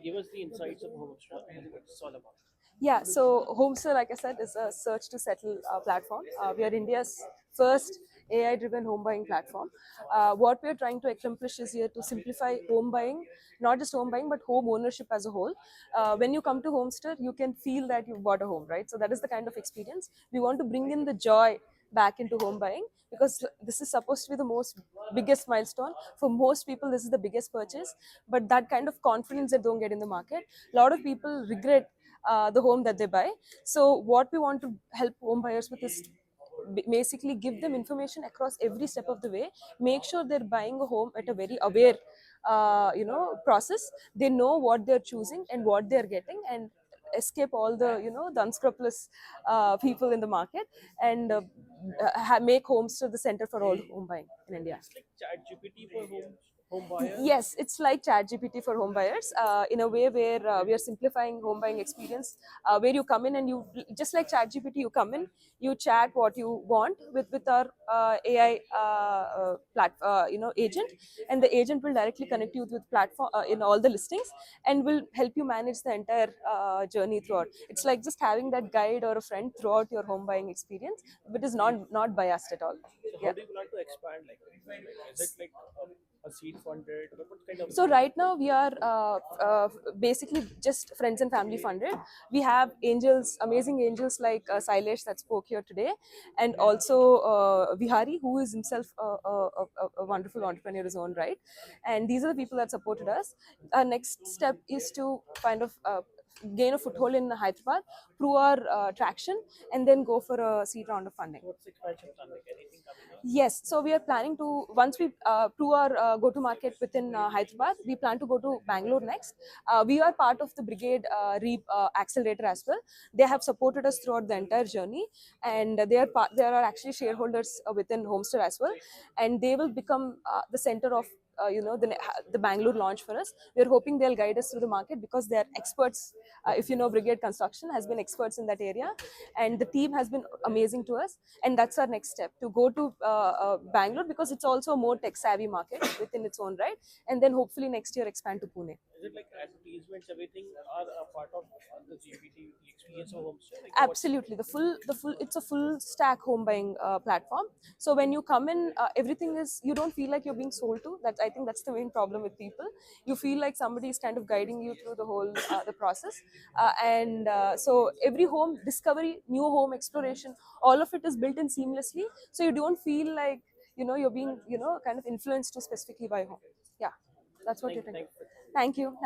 give us the insights of Homestar and what it's all about? Yeah, so Homester, like I said, is a search to settle platform. We are India's first AI-driven home buying platform. What we are trying to accomplish is here to simplify home buying, not just home buying, but home ownership as a whole. When you come to Homester, you can feel that you've bought a home, right? So that is the kind of experience. We want to bring in the joy back into home buying because this is supposed to be the most biggest milestone for most people. This is the biggest purchase, but that kind of confidence they don't get in the market. A lot of people regret the home that they buy. So what we want to help home buyers with is basically give them information across every step of the way. Make sure they're buying a home at a very aware process. They know what they're choosing and what they're getting, and escape all the unscrupulous people in the market, and make homes to the center for all home buying in India. It's like ChatGPT for home buyers. Yes, it's like ChatGPT for home buyers, in a way where we are simplifying home buying experience, where you come in and you, just like ChatGPT, you come in, you chat what you want with our AI agent, and the agent will directly connect you with platform in all the listings, and will help you manage the entire journey throughout. It's like just having that guide or a friend throughout your home buying experience, but is not biased at all. So how Yeah. do you plan to expand? Like, is it like a seed funded? What kind of? So right now we are basically just friends and family funded. We have angels, amazing angels like Sailesh that spoke here today, and also Vihari, who is himself a wonderful entrepreneur in his own right. And these are the people that supported us. Our next step is to kind of gain a foothold in Hyderabad, prove our traction, and then go for a seed round of funding. What's the expansion plan? Like anything coming up? Yes, so we are planning to, once we prove our go-to market within Hyderabad, we plan to go to Bangalore next. We are part of the Brigade REAP accelerator as well. They have supported us throughout the entire journey, and there are actually shareholders within Homester as well, and they will become the center of the Bangalore launch for us. We're hoping they'll guide us through the market because they're experts. If you know, Brigade Construction has been experts in that area, and the team has been amazing to us. And that's our next step, to go to Bangalore, because it's also a more tech savvy market within its own right, and then hopefully next year expand to Pune. Is it like advertisements, everything are a part of the GPT, the experience of Homestar? Like Absolutely, the full it's a full stack home buying platform. So when you come in, everything is, you don't feel like you're being sold to. That, I think that's the main problem with people. You feel like somebody is kind of guiding you through the whole the process, and so every home discovery, new home exploration, all of it is built in seamlessly, so you don't feel like you're being kind of influenced to specifically buy home. Yeah, that's what Thank you're thinking. you. Thank you.